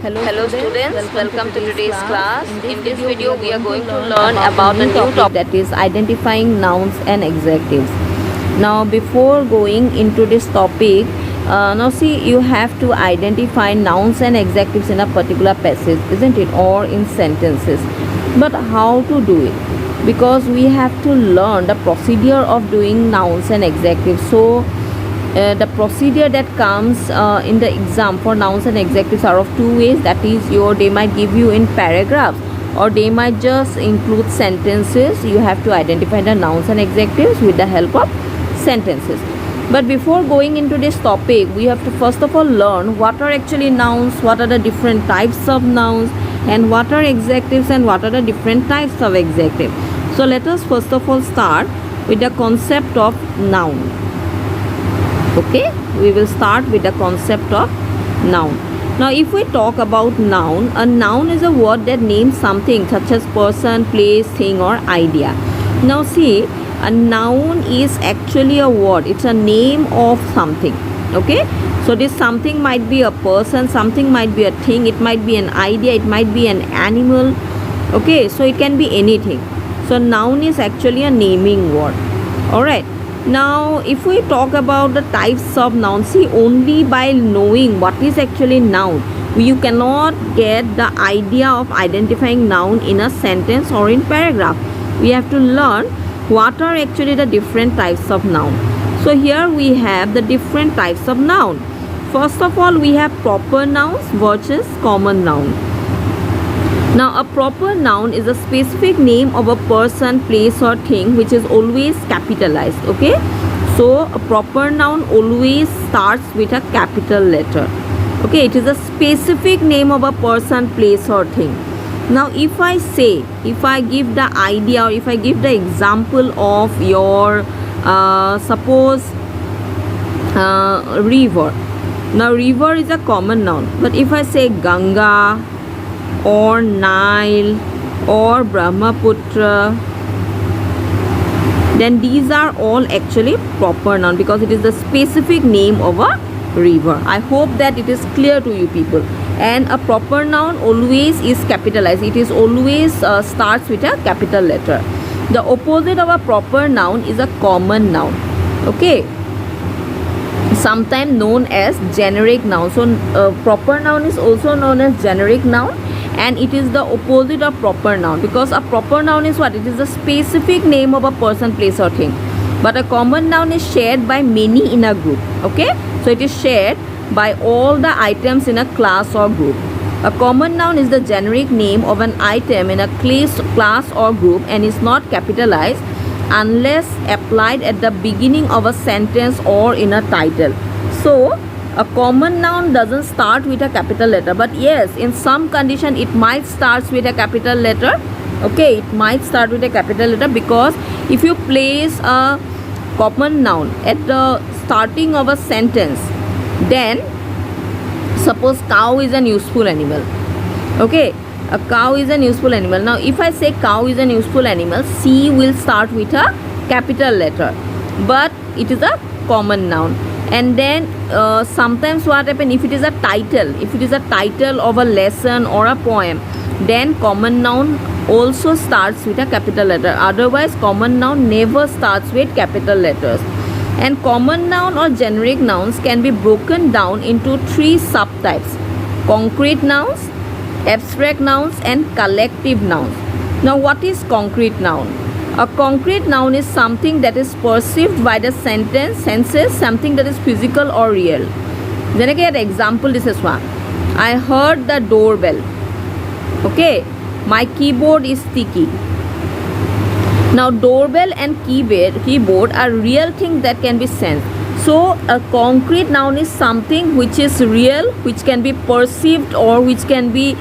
Hello students, welcome to today's class. In this video we are going to learn about a new topic, that is identifying nouns and adjectives. Now before going into this topic, now see, you have to identify nouns and adjectives in a particular passage, isn't it, or in sentences. But how to do it? Because we have to learn the procedure of doing nouns and adjectives. So the procedure that comes in the exam for nouns and adjectives are of two ways. That is, they might give you in paragraphs, or they might just include sentences. You have to identify the nouns and adjectives with the help of sentences. But before going into this topic, we have to first of all learn what are actually nouns, what are the different types of nouns, and what are adjectives, and what are the different types of adjectives. So let us first of all start with the concept of noun. Okay, we will start with the concept of noun. Now if we talk about noun, a noun is a word that names something such as person, place, thing, or idea. Now see, a noun is actually a word. It's a name of something. Okay, so this something might be a person, something might be a thing, it might be an idea, it might be an animal. Okay, so it can be anything. So noun is actually a naming word. Alright, now if we talk about the types of nouns, see, only by knowing what is actually noun, you cannot get the idea of identifying noun in a sentence or in paragraph. We have to learn what are actually the different types of noun. So here we have the different types of noun. First of all, we have proper nouns versus common noun. Now a proper noun is a specific name of a person, place, or thing which is always capitalized. Okay, so a proper noun always starts with a capital letter. Okay, it is a specific name of a person, place, or thing. Now if I give the idea, or if I give the example of your suppose river. Now river is a common noun, but if I say Ganga or Nile or Brahmaputra, then these are all actually proper noun because it is the specific name of a river. I hope that it is clear to you people. And a proper noun always is capitalized. It is always starts with a capital letter. The opposite of a proper noun is a common noun. Okay, sometimes known as generic noun. So proper noun is also known as generic noun, and it is the opposite of proper noun, because a proper noun is what? It is the specific name of a person, place, or thing. But a common noun is shared by many in a group. Okay, so it is shared by all the items in a class or group. A common noun is the generic name of an item in a class or group and is not capitalized unless applied at the beginning of a sentence or in a title. So a common noun doesn't start with a capital letter, but yes, in some condition it might start with a capital letter. Okay, it might start with a capital letter, because if you place a common noun at the starting of a sentence, then suppose cow is an useful animal. Okay, a cow is an useful animal. Now if I say cow is an useful animal, C will start with a capital letter, but it is a common noun. And then sometimes what happens, if it is a title of a lesson or a poem, then common noun also starts with a capital letter. Otherwise common noun never starts with capital letters. And common noun or generic nouns can be broken down into three subtypes: concrete nouns, abstract nouns, and collective nouns. Now what is concrete noun? A concrete noun is something that is perceived by the senses, something that is physical or real. Then again, example, this is one. I heard the doorbell. Okay, my keyboard is sticky. Now doorbell and keyboard are real things that can be sensed. So a concrete noun is something which is real, which can be perceived, or which can be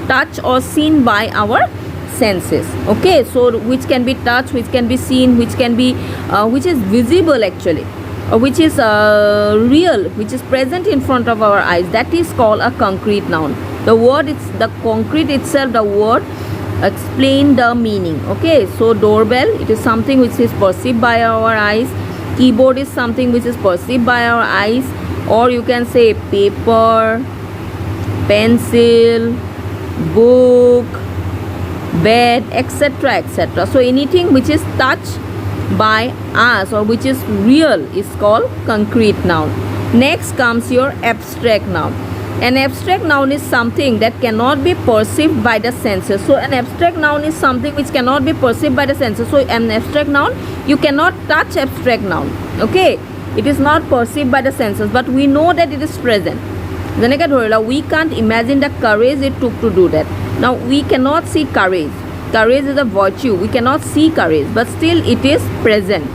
touched or seen by our senses. Okay, so which can be touched, which can be seen, which can be which is visible actually, which is real, which is present in front of our eyes. That is called a concrete noun. The word, it's the concrete itself, the word explain the meaning. Okay, so doorbell, it is something which is perceived by our eyes. Keyboard is something which is perceived by our eyes, or you can say paper, pencil, book, bed, etc., etc. So anything which is touched by us or which is real is called concrete noun. Next comes your abstract noun. An abstract noun is something that cannot be perceived by the senses. So an abstract noun is something which cannot be perceived by the senses. So an abstract noun, you cannot touch abstract noun. Okay, it is not perceived by the senses, but we know that it is present. যেনেকৈ ধৰিলা, we can't imagine the courage it took to do that. Now we cannot see courage. Courage is a virtue. We cannot see courage, but still it is present,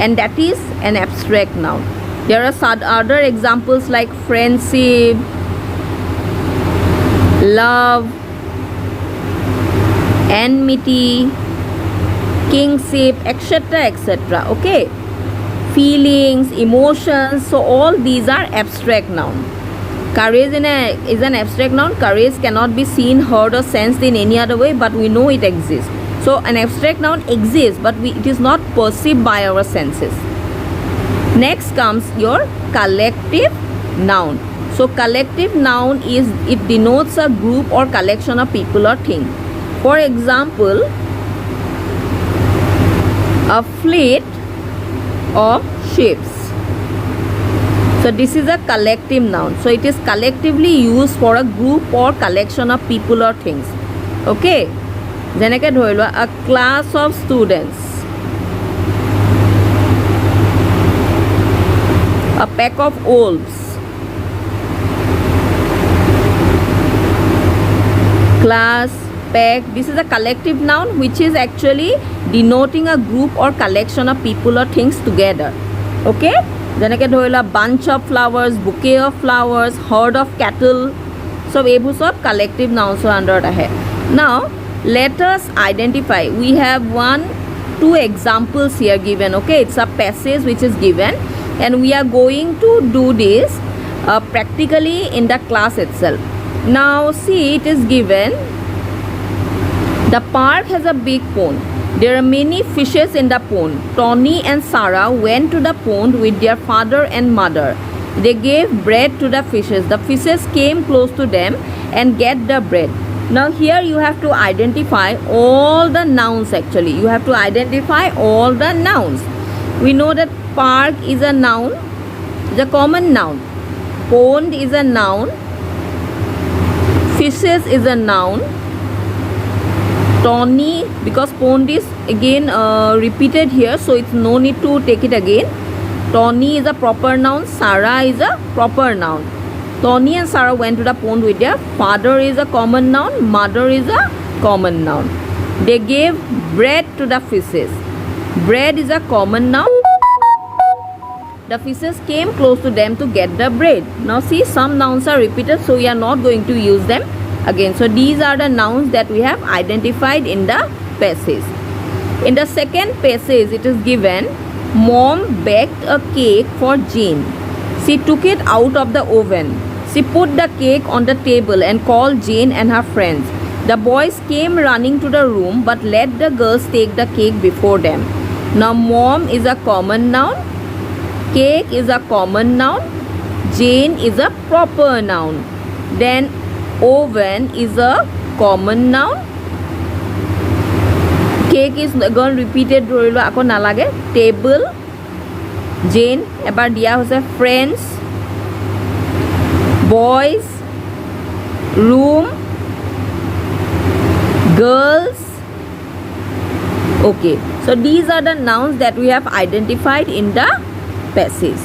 and that is an abstract noun. There are other examples like friendship, love, enmity, kingship, etc., etc. Okay, feelings, emotions. So all these are abstract noun. Courage is an abstract noun. Courage cannot be seen, heard, or sensed in any other way, but we know it exists. So an abstract noun exists, but it is not perceived by our senses. Next comes your collective noun. So collective noun is, it denotes a group or collection of people or things. For example, a fleet of ships. So this is a collective noun. So it is collectively used for a group or collection of people or things. Okay, যেনেকৈ ধৰি লোৱা, a class of students, a pack of wolves, class, pack. This is a collective noun which is actually denoting a group or collection of people or things together. Okay, যেনেকৈ ধৰি লোৱা, bunch of flowers, bouquet of flowers, herd of cattle. So এইবোৰ সব collective nouns আণ্ডাৰত আহে. Now let us identify. We have two examples here given. Okay, it's a passage which is given, and we are going to do this practically in the class itself. Now see, it is given, the park has a big pond. There are many fishes in the pond. Tony and Sarah went to the pond with their father and mother. They gave bread to the fishes. The fishes came close to them and get the bread. Now here you have to identify all the nouns actually. You have to identify all the nouns. We know that park is a noun, it's a common noun. Pond is a noun. Fishes is a noun. Tony, because pond is again repeated here, so it's no need to take it again. Tony is a proper noun. Sarah is a proper noun. Tony and Sarah went to the pond with their father is a common noun. Mother is a common noun. They gave bread to the fishes. Bread is a common noun. The fishes came close to them to get the bread. Now see, some nouns are repeated, so we are not going to use them again. So these are the nouns that we have identified in the passage. In the second passage, it is given, Mom baked a cake for Jane. She took it out of the oven. She put the cake on the table and called Jane and her friends. The boys came running to the room but let the girls take the cake before them. Now mom is a common noun. Cake is a common noun. Jane is a proper noun. Then oven is a common noun. Cake is again repeated, ধৰিলো আকৌ নালাগে. Table, Jane এবাৰ দিয়া হৈছে. Friends, boys, room, girls. Okay, so these are the nouns that we have identified in the passage.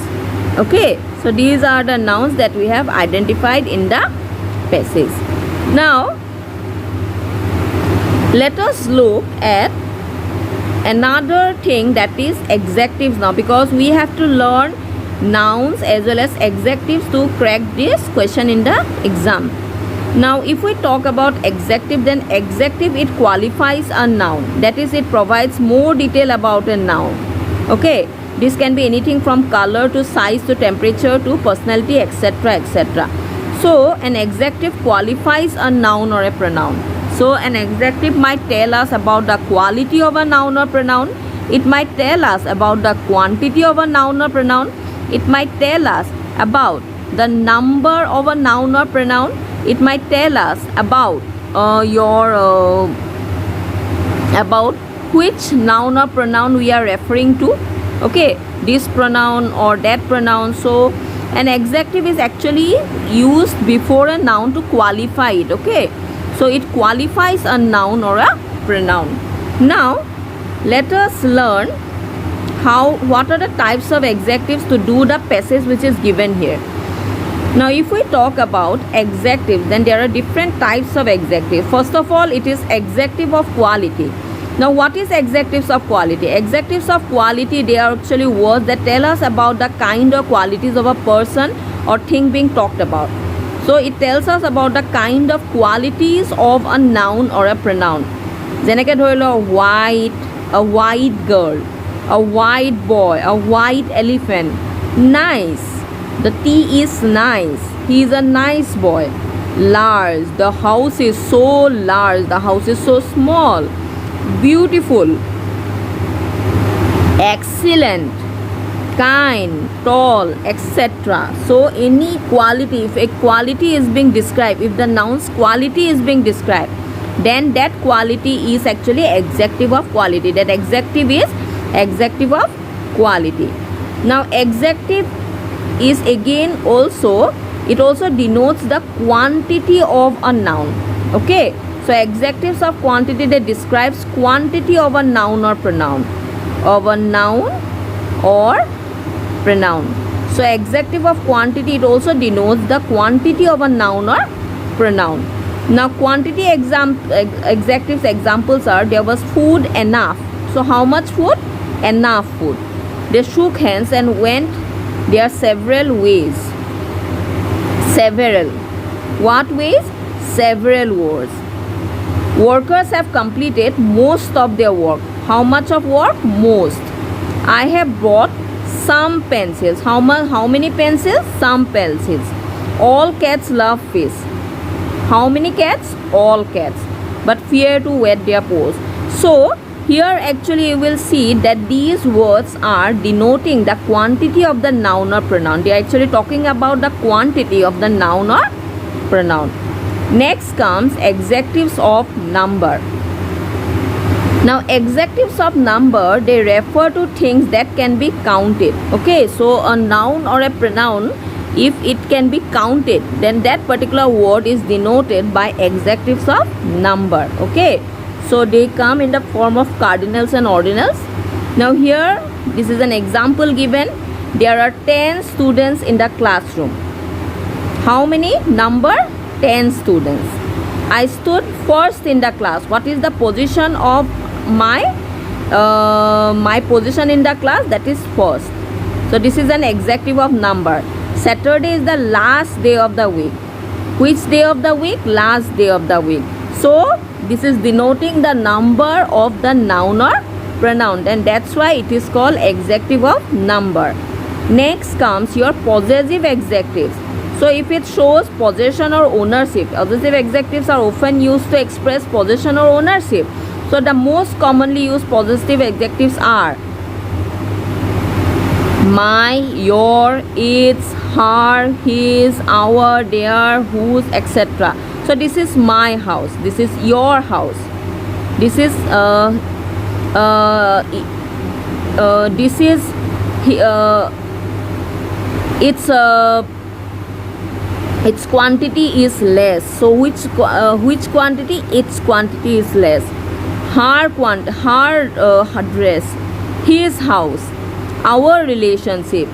Okay, so these are the nouns that we have identified in the passage. Now let us look at another thing, that is adjectives now, because we have to learn nouns as well as adjectives to crack this question in the exam. Now if we talk about adjective, then adjective, it qualifies a noun, that is it provides more detail about a noun. Okay, this can be anything from color to size to temperature to personality, etc., etc. So an adjective qualifies a noun or a pronoun. So an adjective might tell us about the quality of a noun or pronoun. It might tell us about the quantity of a noun or pronoun. It might tell us about the number of a noun or pronoun. It might tell us about about which noun or pronoun we are referring to. Okay, this pronoun or that pronoun. So an adjective is actually used before a noun to qualify it. Okay, so it qualifies a noun or a pronoun. Now let us learn what are the types of adjectives to do the passage which is given here. Now if we talk about adjectives, then there are different types of adjectives. First of all, it is adjective of quality. Now what is adjectives of quality? Adjectives of quality, they are actually words that tell us about the kind of qualities of a person or thing being talked about. So it tells us about the kind of qualities of a noun or a pronoun. যেনেকৈ ধৰি লওঁ a white girl, a white boy, a white elephant. Nice, the T is nice, he is a nice boy. Large, the house is so large, the house is so small. Beautiful, excellent, kind, tall, etc. So any quality, if a quality is being described, if the noun's quality is being described, then that quality is actually adjective of quality. That adjective is adjective of quality. Now adjective is again also, it also denotes the quantity of a noun. Okay, so adjectives of quantity, that describes quantity of a noun or pronoun, of a noun or pronoun. So adjective of quantity, it also denotes the quantity of a noun or pronoun. Now quantity adjectives examples are, there was food enough. So how much food? Enough food. They shook hands and went their several ways. Several. What ways? Several ways. Workers have completed most of their work. How much of work? Most. I have brought some pencils. How many pencils? Some pencils. All cats love fish. How many cats? All cats. But fear to wet their paws. So here actually you will see that these words are denoting the quantity of the noun or pronoun. They are actually talking about the quantity of the noun or pronoun. Next comes adjectives of number. Now adjectives of number, they refer to things that can be counted. Okay, so a noun or a pronoun, if it can be counted, then that particular word is denoted by adjectives of number. Okay, so they come in the form of cardinals and ordinals. Now here, this is an example given. There are 10 students in the classroom. How many? Number? 10 students. I stood first in the class. What is the position of my position in the class? That is first. So this is an adjective of number. Saturday is the last day of the week. Which day of the week? Last day of the week. So this is denoting the number of the noun or pronoun, and that's why it is called adjective of number. Next comes your possessive adjectives. So if it shows possession or ownership, possessive adjectives are often used to express possession or ownership. So the most commonly used possessive adjectives are my, your, its, her, his, our, their, whose, etc. So this is my house. This is your house. This is its quantity is less. So which quantity? Its quantity is less. Her dress, his house, our relationship,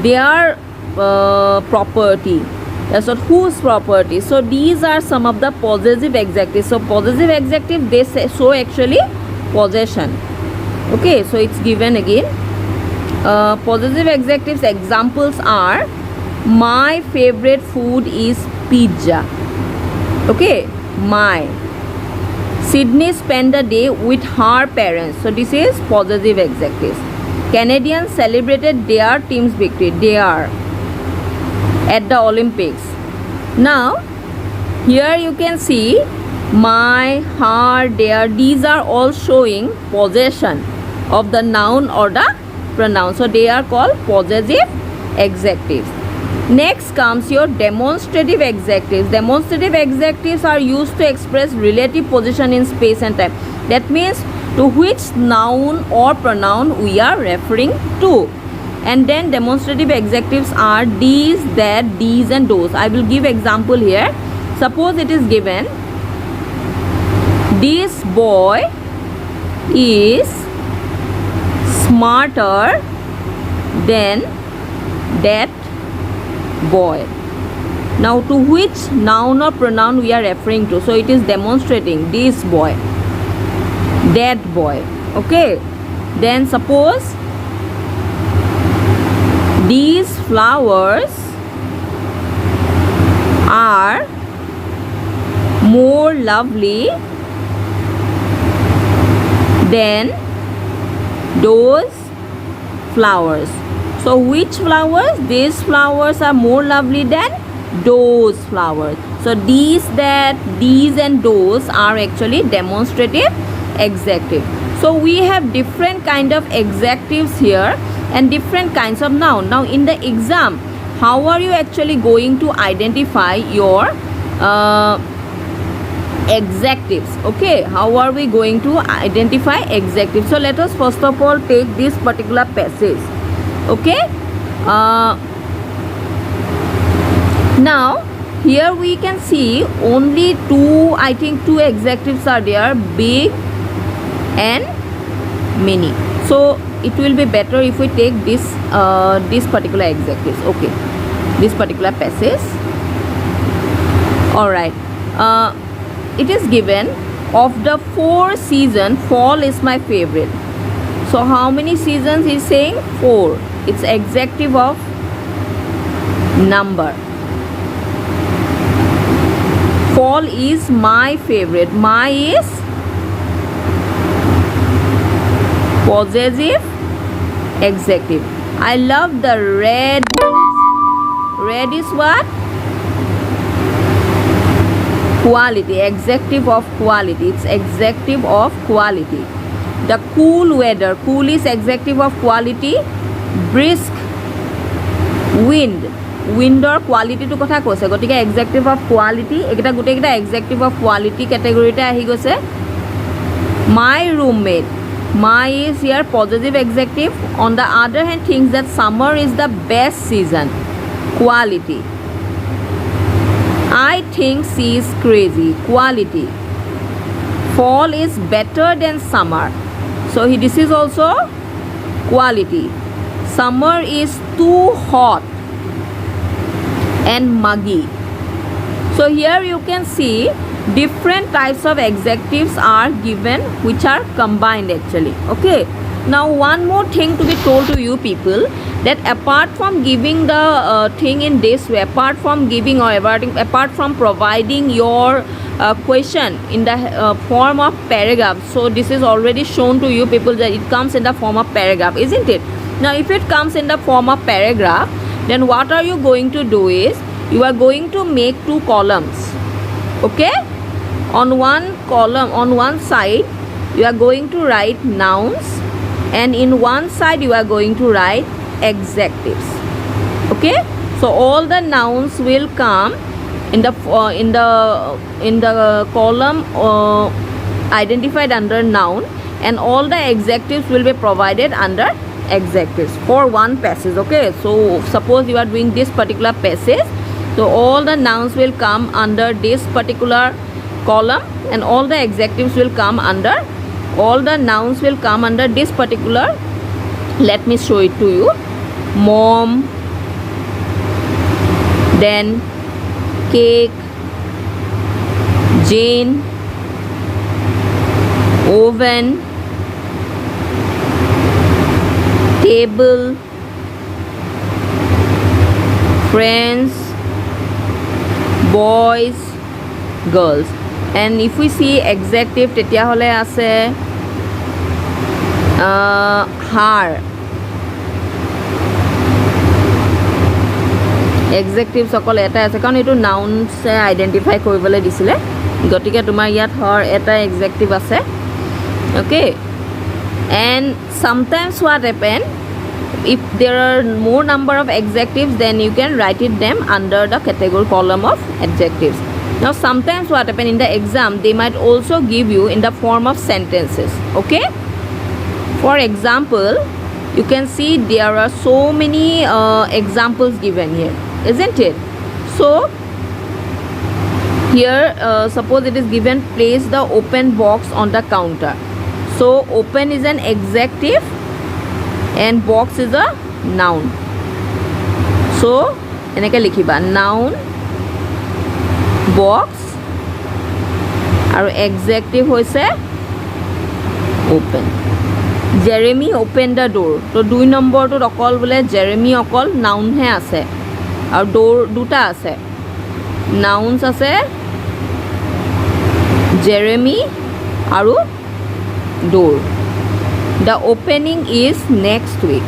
their property. That's what whose property. So these are some of the possessive adjectives. So possessive adjective, they show actually possession. Okay, so it's given again. Possessive adjectives examples are, my favorite food is pizza. Okay, my. Sydney spent the day with her parents. So this is possessive adjectives. Canadians celebrated their team's victory. They are at the Olympics. Now here you can see my, her, their. These are all showing possession of the noun or the pronoun. So they are called possessive adjectives. Next comes your demonstrative adjectives. Demonstrative adjectives are used to express relative position in space and time. That means to which noun or pronoun we are referring to. And then demonstrative adjectives are these, that, these and those. I will give example here. Suppose it is given, this boy is smarter than that boy. Now to which noun or pronoun we are referring to? So it is demonstrating this boy, that boy. Okay. Then suppose these flowers are more lovely than those flowers. So which flowers? These flowers are more lovely than those flowers. So these, that, these and those are actually demonstrative adjectives. So we have different kind of adjectives here and different kinds of noun. Now in the exam, how are you actually going to identify your adjectives? Okay, how are we going to identify adjectives? So let us first of all take this particular passage. Okay, now here we can see only two, I think two adjectives are there, big and many. So it will be better if we take this particular adjectives. Okay, this particular passage. All right, it is given, of the 4 seasons, fall is my favorite. So how many seasons is saying? 4. It's adjective of number. Fall is my favorite. My is possessive adjective. I love the red. Red is what? Quality. Adjective of quality. It's adjective of quality. The cool weather. Cool is adjective of quality. Brisk wind. Windor quality to kotha koise. Gotike adjective of quality. Ekita gote ekita adjective of quality category te ahi goise. My roommate. My is here possessive adjective. On the other hand, thinks that summer is the best season. Quality. I think she is crazy. Quality. Fall is better than summer. So this is also quality. Summer is too hot and muggy. So here you can see different types of adjectives are given which are combined actually. Okay. Now one more thing to be told to you people, that apart from giving the thing in this way, apart from giving or apart from providing your question in the form of paragraph, so this is already shown to you people that it comes in the form of paragraph, isn't it? Now if it comes in the form of paragraph, then what are you going to do is, you are going to make 2 columns. Okay, on one column, on one side you are going to write nouns, and in one side you are going to write adjectives. Okay, so all the nouns will come in the column identified under noun, and all the adjectives will be provided under adjectives for one passage. Okay, so suppose you are doing this particular passage, so all the nouns will come under this particular column, and all the adjectives will come under, all the nouns will come under this particular. Let me show it to you. Mom, then cake, Jane, oven, table, friends, boys, girls. And if we see adjective, tetia hole ase her. Adjective সকল এটা আছে, কাৰণ এইটো nouns identify কৰিবলৈ দিছিলে, গতিকে তোমাৰ ইয়াত her এটা adjective আছে. Okay, and sometimes what happen, If there are more number of adjectives, then you can write it them under the category column of adjectives. Now sometimes what happen in the exam, they might also give you in the form of sentences. Okay, for example, you can see there are so many examples given here, isn't it? So here suppose it is given, place the open box on the counter. So open is an adjective and box is a noun. So এনেকে লিখিবা, noun box আৰু adjective হৈছে open. Jeremy opened the door. তো 2 নম্বৰটোত অকল বোলে Jeremy অকল noun হে আছে আৰু door দুটা আছে, nouns আছে Jeremy আৰু door. The opening is next week.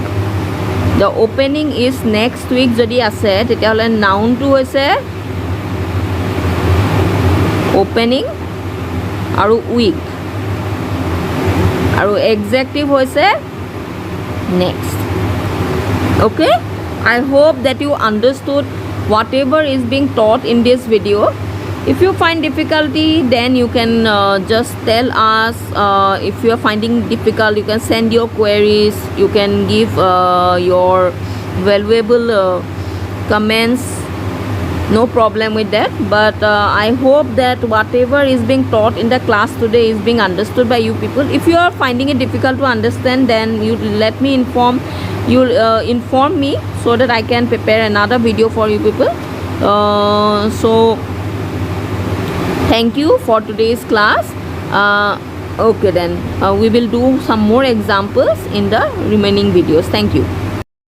The opening is next week যদি আছে তেতিয়াহ'লে নাউনটো হৈছে opening আৰু week আৰু adjective হৈছে next. Okay, I hope that you understood whatever is being taught in this video. If you find difficulty, then you can just tell us. If you are finding difficult, you can send your queries, you can give your valuable comments, no problem with that. But I hope that whatever is being taught in the class today is being understood by you people. If you are finding it difficult to understand, then you let me inform me so that I can prepare another video for you people. So thank you for today's class. Okay then, we will do some more examples in the remaining videos. Thank you.